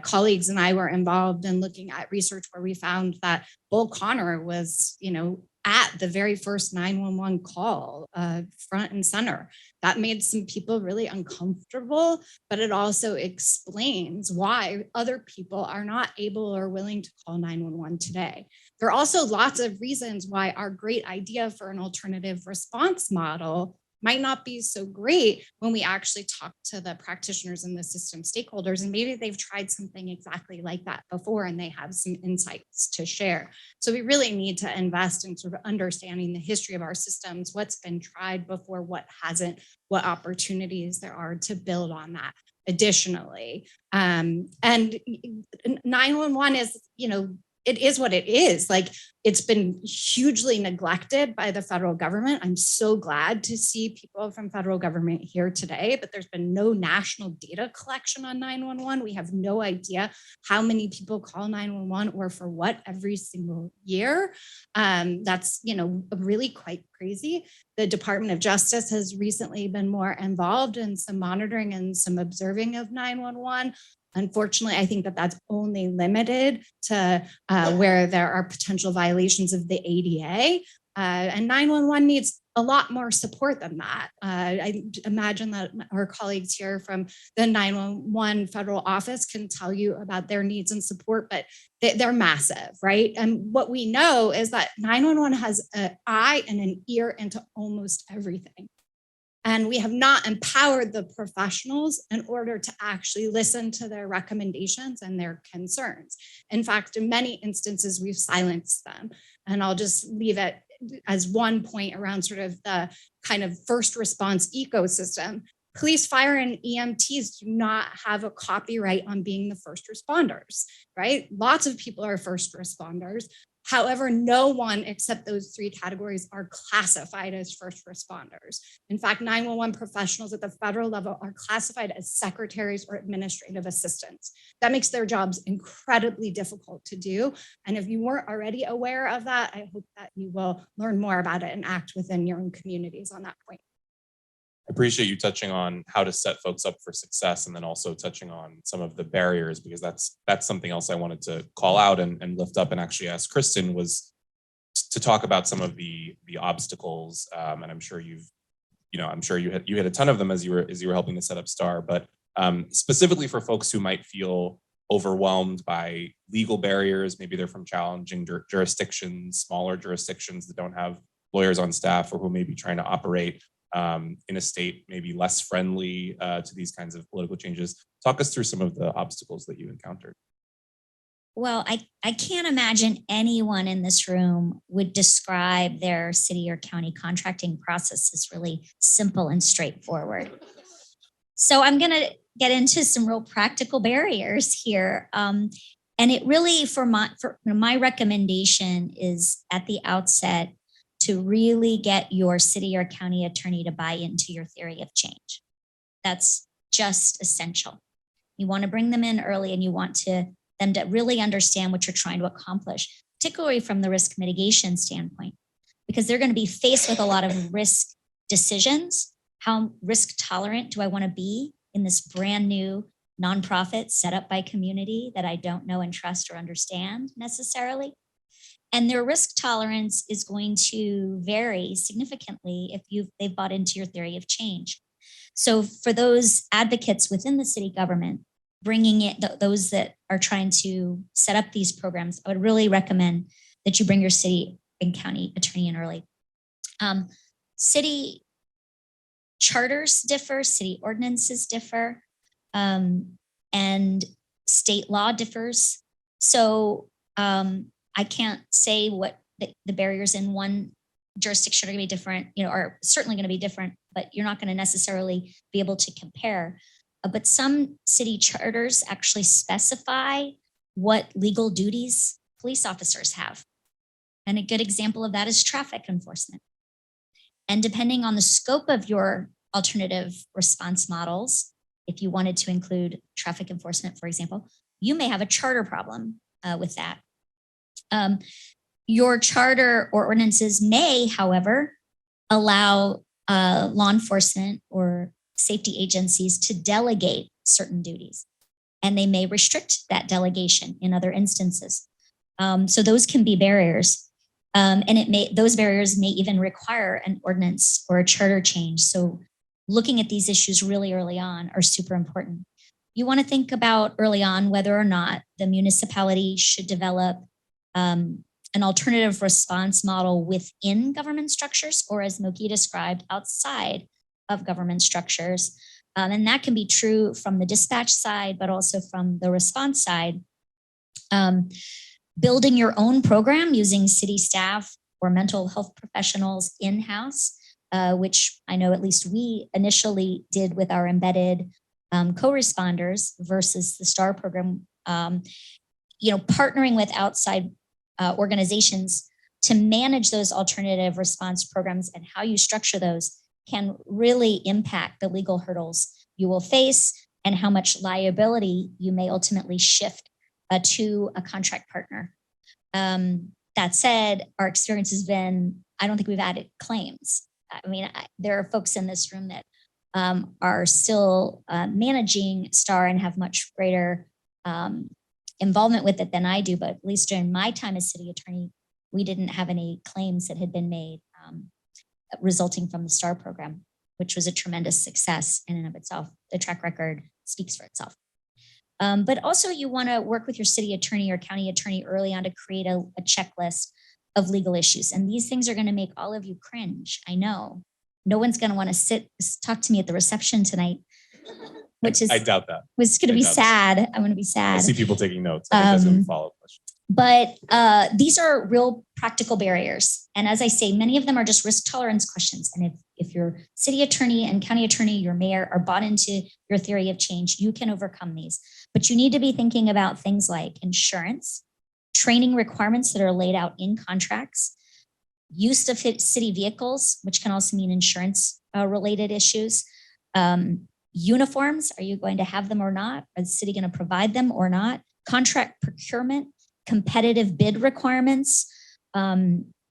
S4: Colleagues and I were involved in looking at research where we found that Bull Connor was, at the very first 911 call, front and center. That made some people really uncomfortable, but it also explains why other people are not able or willing to call 911 today. There are also lots of reasons why our great idea for an alternative response model might not be so great when we actually talk to the practitioners and the system stakeholders, and maybe they've tried something exactly like that before and they have some insights to share. So we really need to invest in sort of understanding the history of our systems, what's been tried before, what hasn't, what opportunities there are to build on that additionally. And 911 is, it is what it is. Like, it's been hugely neglected by the federal government. I'm so glad to see people from federal government here today, but there's been no national data collection on 911. We have no idea how many people call 911 or for what every single year. That's, really quite crazy. The Department of Justice has recently been more involved in some monitoring and some observing of 911. Unfortunately, I think that that's only limited to where there are potential violations of the ADA. And 911 needs a lot more support than that. I imagine that our colleagues here from the 911 federal office can tell you about their needs and support, but they're massive, right? And what we know is that 911 has an eye and an ear into almost everything. And we have not empowered the professionals in order to actually listen to their recommendations and their concerns. In fact, in many instances, we've silenced them. And I'll just leave it as one point around sort of the kind of first response ecosystem. Police, fire, and EMTs do not have a copyright on being the first responders, right? Lots of people are first responders. However, no one except those 3 categories are classified as first responders. In fact, 911 professionals at the federal level are classified as secretaries or administrative assistants. That makes their jobs incredibly difficult to do. And if you weren't already aware of that, I hope that you will learn more about it and act within your own communities on that point.
S1: I appreciate you touching on how to set folks up for success, and then also touching on some of the barriers, because that's something else I wanted to call out and lift up and actually ask Kristen, was to talk about some of the obstacles. And I'm sure you hit a ton of them as you were helping to set up STAR, but specifically for folks who might feel overwhelmed by legal barriers. Maybe they're from challenging jurisdictions, smaller jurisdictions that don't have lawyers on staff, or who may be trying to operate in a state maybe less friendly to these kinds of political changes. Talk us through some of the obstacles that you encountered.
S3: Well, I can't imagine anyone in this room would describe their city or county contracting process as really simple and straightforward. So I'm going to get into some real practical barriers here. And it really, for my recommendation is at the outset to really get your city or county attorney to buy into your theory of change. That's just essential. You want to bring them in early, and you want them to really understand what you're trying to accomplish, particularly from the risk mitigation standpoint, because they're going to be faced with a lot of risk decisions. How risk tolerant do I want to be in this brand new nonprofit set up by community that I don't know and trust or understand necessarily? And their risk tolerance is going to vary significantly if they've bought into your theory of change. So for those advocates within the city government, bringing in those that are trying to set up these programs, I would really recommend that you bring your city and county attorney in early. City charters differ, city ordinances differ, and state law differs. So I can't say what the barriers in one jurisdiction are going to be different, are certainly going to be different, but you're not going to necessarily be able to compare. But some city charters actually specify what legal duties police officers have. And a good example of that is traffic enforcement. And depending on the scope of your alternative response models, if you wanted to include traffic enforcement, for example, you may have a charter problem with that. Your charter or ordinances may, however, allow law enforcement or safety agencies to delegate certain duties, and they may restrict that delegation in other instances. So those can be barriers, and those barriers may even require an ordinance or a charter change. So looking at these issues really early on are super important. You want to think about early on whether or not the municipality should develop an alternative response model within government structures, or as Moki described, outside of government structures. And that can be true from the dispatch side, but also from the response side. Building your own program using city staff or mental health professionals in-house, which I know at least we initially did with our embedded co-responders versus the STAR program. Partnering with outside organizations to manage those alternative response programs and how you structure those can really impact the legal hurdles you will face and how much liability you may ultimately shift to a contract partner. That said, our experience has been, I don't think we've added claims. I mean, there are folks in this room that are still managing STAR and have much greater involvement with it than I do, but at least during my time as city attorney, we didn't have any claims that had been made resulting from the STAR program, which was a tremendous success in and of itself. The track record speaks for itself. But also you want to work with your city attorney or county attorney early on to create a checklist of legal issues. And these things are going to make all of you cringe. I know. No one's going to want to talk to me at the reception tonight, which is,
S1: I doubt that.
S3: Was going to be sad. I'm going to be sad.
S1: I see people taking notes. I think that's going to be a follow-up question.
S3: But these are real practical barriers. And as I say, many of them are just risk tolerance questions. And if your city attorney and county attorney, your mayor are bought into your theory of change, you can overcome these. But you need to be thinking about things like insurance, training requirements that are laid out in contracts, use of city vehicles, which can also mean insurance related issues. Uniforms, are you going to have them or not? Is the city going to provide them or not? Contract procurement, competitive bid requirements,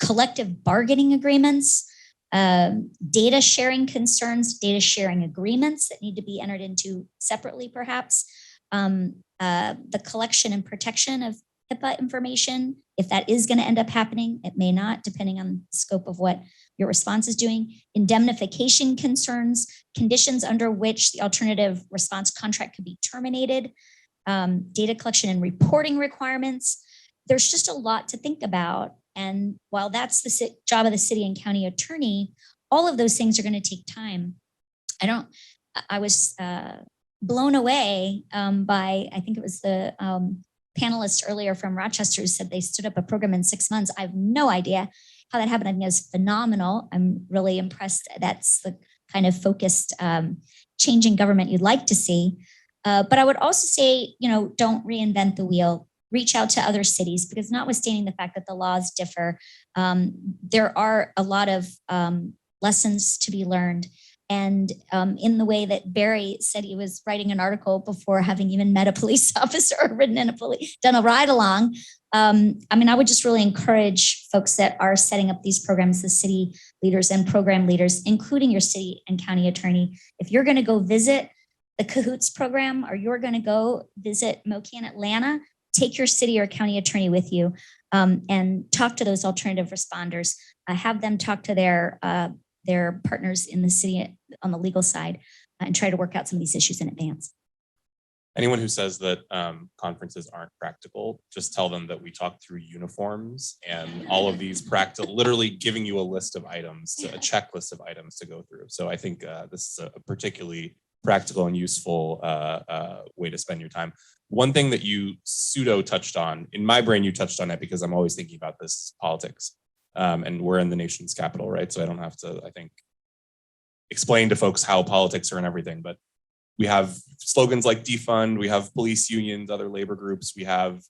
S3: collective bargaining agreements, data sharing concerns, data sharing agreements that need to be entered into separately perhaps, the collection and protection of HIPAA information, if that is going to end up happening, it may not, depending on the scope of what your response is doing, indemnification concerns, conditions under which the alternative response contract could be terminated, data collection and reporting requirements. There's just a lot to think about. And while that's the job of the city and county attorney, all of those things are going to take time. I was blown away by, I think it was the panelist earlier from Rochester who said they stood up a program in 6 months. I have no idea how that happened. I think it was phenomenal. I'm really impressed. That's the kind of focused changing government you'd like to see. But I would also say, don't reinvent the wheel. Reach out to other cities, because notwithstanding the fact that the laws differ, there are a lot of lessons to be learned. And in the way that Barry said he was writing an article before having even met a police officer or done a ride along. I would just really encourage folks that are setting up these programs, the city leaders and program leaders, including your city and county attorney. If you're going to go visit the Cahoots program, or you're going to go visit MOCI in Atlanta, take your city or county attorney with you and talk to those alternative responders. Have them talk to their partners in the city on the legal side and try to work out some of these issues in advance.
S1: Anyone who says that conferences aren't practical, just tell them that we talked through uniforms and all of these literally giving you a list of items, a checklist of items to go through. So I think this is a particularly practical and useful way to spend your time. One thing that you pseudo touched on, in my brain, you touched on it because I'm always thinking about this politics. And we're in the nation's capital, right? So I don't have to, I think, explain to folks how politics are and everything, but we have slogans like defund, we have police unions, other labor groups, we have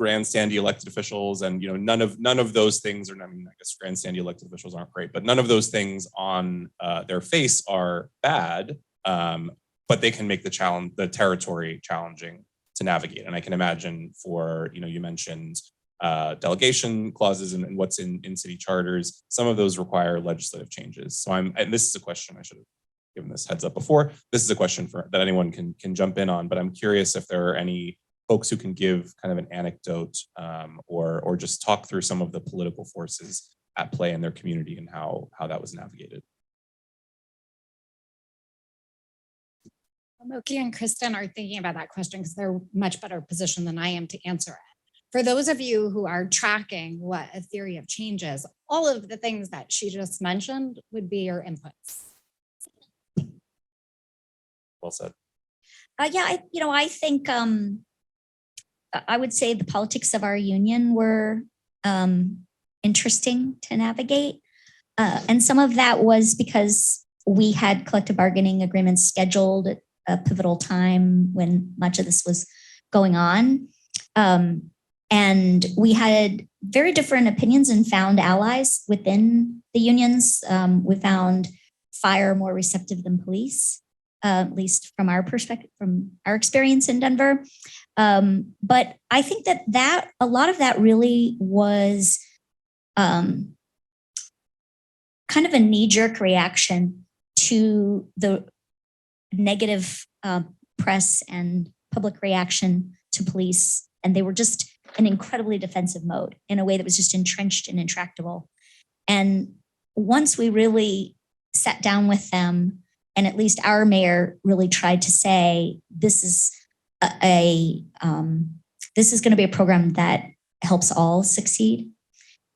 S1: grandstandy elected officials, and none of those things are, I guess grandstandy elected officials aren't great, but none of those things on their face are bad, but they can make the territory challenging to navigate. And I can imagine for, you mentioned delegation clauses and what's in city charters, some of those require legislative changes. So and this is a question I should have given this heads up before. This is a question that anyone can jump in on, but I'm curious if there are any folks who can give kind of an anecdote or just talk through some of the political forces at play in their community and how that was navigated.
S4: Moki and Kristen are thinking about that question because they're much better positioned than I am to answer it. For those of you who are tracking what a theory of change is, all of the things that she just mentioned would be your inputs.
S1: Well said.
S3: I think I would say the politics of our union were interesting to navigate. And some of that was because we had collective bargaining agreements scheduled at a pivotal time when much of this was going on. And we had very different opinions and found allies within the unions. We found fire more receptive than police, at least from our perspective, from our experience in Denver. But I think that a lot of that really was kind of a knee-jerk reaction to the negative press and public reaction to police. And they were just an incredibly defensive mode in a way that was just entrenched and intractable. And once we really sat down with them, and at least our mayor really tried to say, this is this is going to be a program that helps all succeed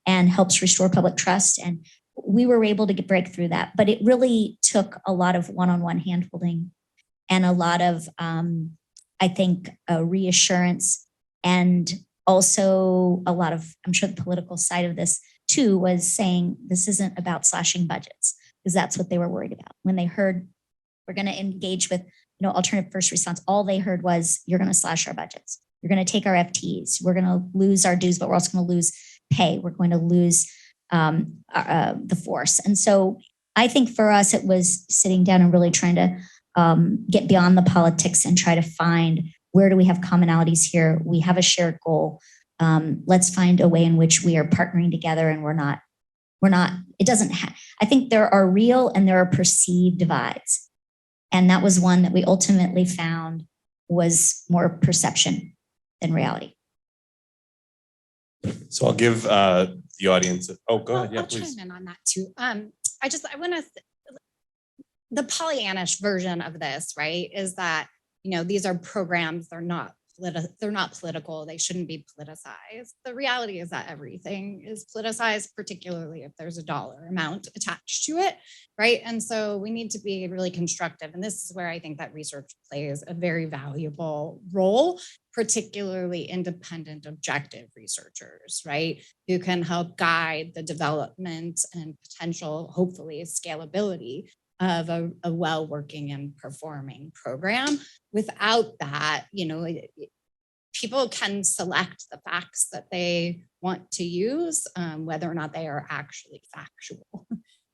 S3: and helps restore public trust. And we were able to break through that, but it really took a lot of one-on-one hand-holding and a lot of, I think, reassurance, and also a lot of, I'm sure the political side of this too was saying this isn't about slashing budgets, because that's what they were worried about. When they heard we're going to engage with alternative first response, all they heard was you're going to slash our budgets. You're going to take our FTEs. We're going to lose our dues, but we're also going to lose pay. We're going to lose the force. And so I think for us, it was sitting down and really trying to get beyond the politics and try to find, where do we have commonalities here? We have a shared goal. Let's find a way in which we are partnering together, and we're not, it doesn't I think there are real and there are perceived divides. And that was one that we ultimately found was more perception than reality.
S1: So I'll give the audience, go ahead, yeah,
S4: I'll
S1: please.
S4: chime in on that too. I want to, the Pollyannish version of this, right, is that, these are programs, they're not they're not political. They shouldn't be politicized. The reality is that everything is politicized, particularly if there's a dollar amount attached to it, right? And so we need to be really constructive. And this is where I think that research plays a very valuable role, particularly independent, objective researchers, right? Who can help guide the development and potential, hopefully, scalability of a well-working and performing program. Without that, people can select the facts that they want to use, whether or not they are actually factual.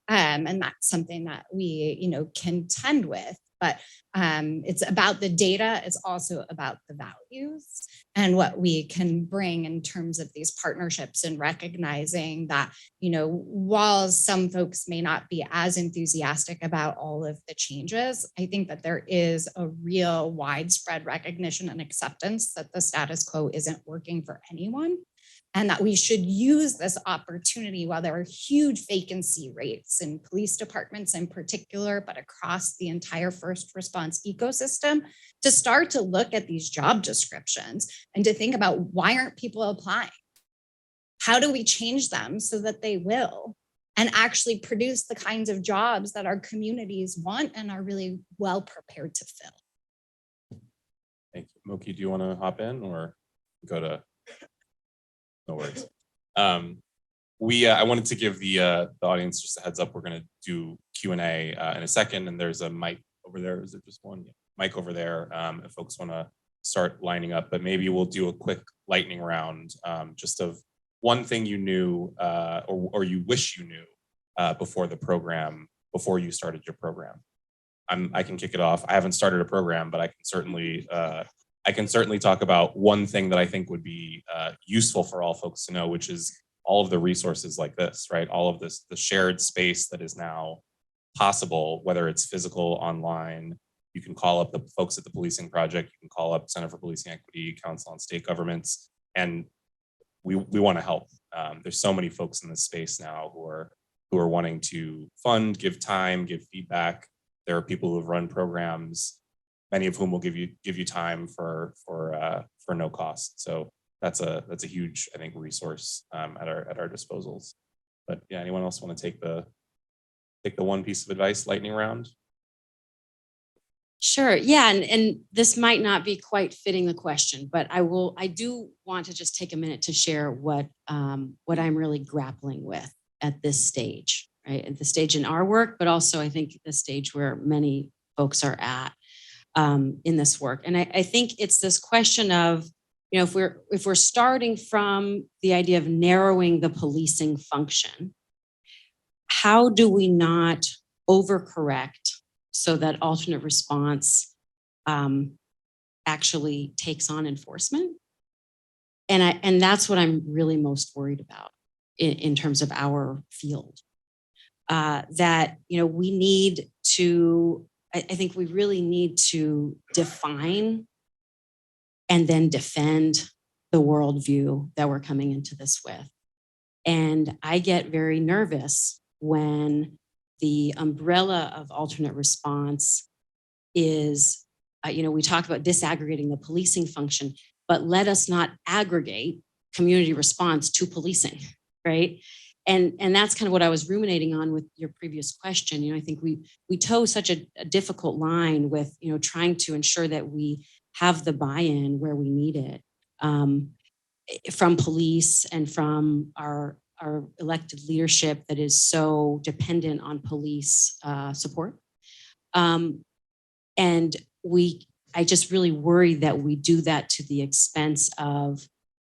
S4: And that's something that we, contend with. But it's about the data. It's also about the values and what we can bring in terms of these partnerships, and recognizing that, while some folks may not be as enthusiastic about all of the changes, I think that there is a real widespread recognition and acceptance that the status quo isn't working for anyone. And that we should use this opportunity while there are huge vacancy rates in police departments in particular, but across the entire first response ecosystem, to start to look at these job descriptions and to think about, why aren't people applying? How do we change them so that they will, and actually produce the kinds of jobs that our communities want and are really well prepared to fill?
S1: Thank you. Moki, do you want to hop in or go to? No worries. I wanted to give the audience just a heads up. We're going to do Q&A in a second, and there's a mic over there. Is it just one? Yeah. Mic over there if folks want to start lining up, but maybe we'll do a quick lightning round just of one thing you knew or you wish you knew before the program, before you started your program. I can kick it off. I haven't started a program, but I can certainly talk about one thing that I think would be useful for all folks to know, which is all of the resources like this, right? All of this, the shared space that is now possible, whether it's physical, online. You can call up the folks at the Policing Project. You can call up Center for Policing Equity, Council on State Governments, and we want to help. There's so many folks in this space now who are wanting to fund, give time, give feedback. There are people who have run programs, many of whom will give you time for no cost. So that's a huge, I think, resource at our disposals. But yeah, anyone else want to take the one piece of advice lightning round?
S2: Sure. Yeah, and this might not be quite fitting the question, but I do want to just take a minute to share what I'm really grappling with at this stage, right? At the stage in our work, but also I think the stage where many folks are at in this work. And I think it's this question of, if we're starting from the idea of narrowing the policing function, how do we not overcorrect so that alternate response actually takes on enforcement? And that's what I'm really most worried about in terms of our field. That we need to, I think we really need to define and then defend the worldview that we're coming into this with. And I get very nervous when the umbrella of alternate response is, we talk about disaggregating the policing function, but let us not aggregate community response to policing, right? And that's kind of what I was ruminating on with your previous question. I think we toe such a difficult line with, trying to ensure that we have the buy-in where we need it from police and from our elected leadership that is so dependent on police support. And I just really worry that we do that to the expense of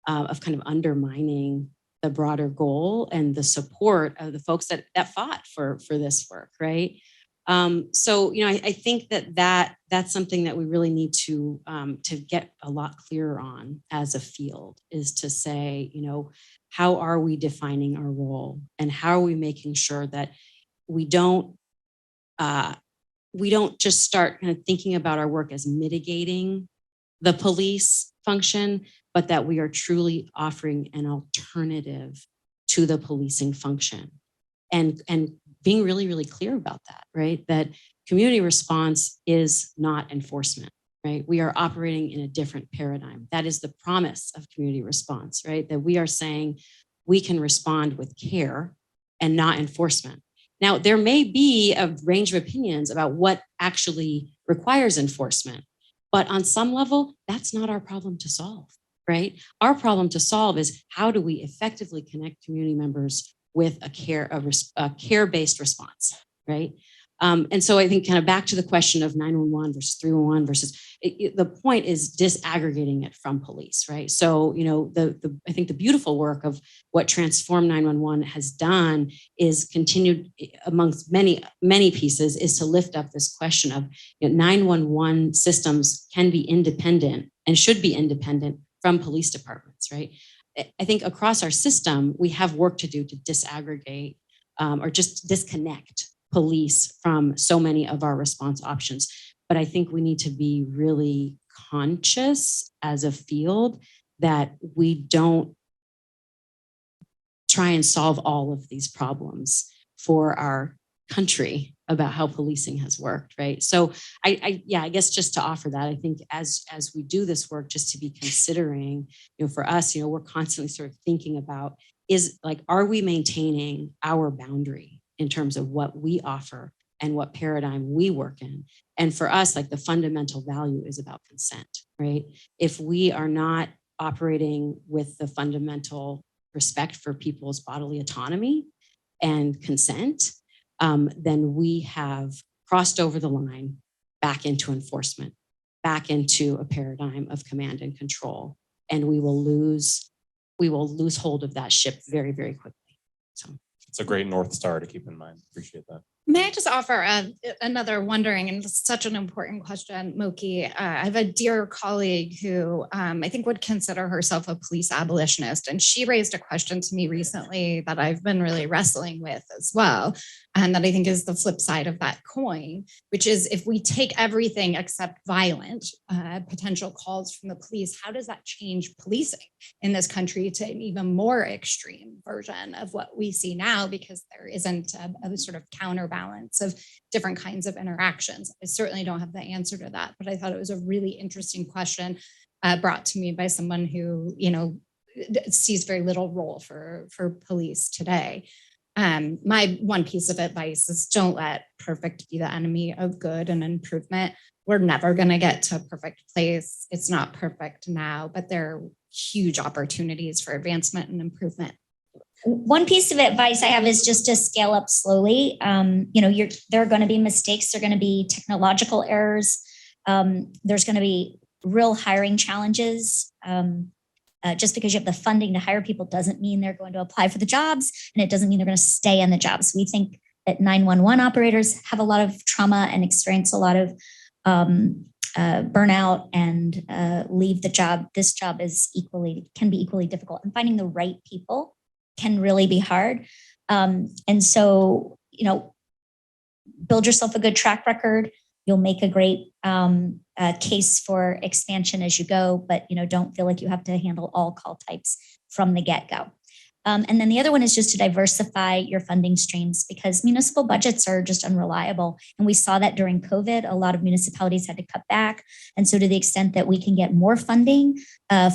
S2: kind of undermining the broader goal and the support of the folks that fought for this work, right? So, I think that's something that we really need to get a lot clearer on as a field, is to say, how are we defining our role, and how are we making sure that we don't just start kind of thinking about our work as mitigating the police function, but that we are truly offering an alternative to the policing function, and being really, really clear about that, right? That community response is not enforcement. right? We are operating in a different paradigm. That is the promise of community response, right? That we are saying we can respond with care and not enforcement. Now, there may be a range of opinions about what actually requires enforcement, but on some level, that's not our problem to solve, right? Our problem to solve is how do we effectively connect community members with a care-based response, right? And so I think kind of back to the question of 911 versus 311 versus the point is disaggregating it from police, right? So, you know, I think the beautiful work of what Transform 911 has done is continued amongst many pieces is to lift up this question of 911 systems can be independent and should be independent from police departments, right? I think across our system, we have work to do to disaggregate or just disconnect police from so many of our response options. But I think we need to be really conscious as a field that we don't try and solve all of these problems for our country about how policing has worked, right? So I guess just to offer that, I think as we do this work, just to be considering, for us, we're constantly sort of thinking about are we maintaining our boundary in terms of what we offer and what paradigm we work in. And for us, the fundamental value is about consent, right? If we are not operating with the fundamental respect for people's bodily autonomy and consent, then we have crossed over the line back into enforcement, back into a paradigm of command and control. And we will lose hold of that ship very, very quickly. So
S1: it's a great North Star to keep in mind. Appreciate that.
S4: May I just offer another wondering, and it's such an important question, Moki. I have a dear colleague who I think would consider herself a police abolitionist, and she raised a question to me recently that I've been really wrestling with as well, and that I think is the flip side of that coin, which is if we take everything except violent potential calls from the police, how does that change policing in this country to an even more extreme version of what we see now, because there isn't a sort of counterbalance of different kinds of interactions. I certainly don't have the answer to that, but I thought it was a really interesting question brought to me by someone who, sees very little role for police today. My one piece of advice is don't let perfect be the enemy of good and improvement. We're never going to get to a perfect place. It's not perfect now, but there are huge opportunities for advancement and improvement.
S3: One piece of advice I have is just to scale up slowly. There are going to be mistakes. There are going to be technological errors. There's going to be real hiring challenges. Just because you have the funding to hire people doesn't mean they're going to apply for the jobs, and it doesn't mean they're going to stay in the jobs. We think that 911 operators have a lot of trauma and experience a lot of burnout and leave the job. This job can be equally difficult, and finding the right people can really be hard. And so, build yourself a good track record. You'll make a great case for expansion as you go, but don't feel like you have to handle all call types from the get-go. And then the other one is just to diversify your funding streams, because municipal budgets are just unreliable. And we saw that during COVID, a lot of municipalities had to cut back. And so to the extent that we can get more funding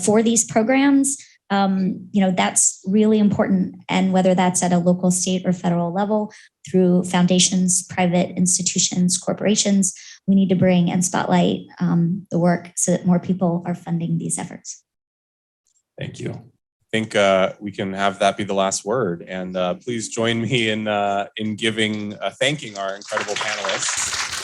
S3: for these programs, that's really important. And whether that's at a local, state, or federal level, through foundations, private institutions, corporations, we need to bring and spotlight the work so that more people are funding these efforts.
S1: Thank you. I think we can have that be the last word. And please join me in thanking our incredible panelists.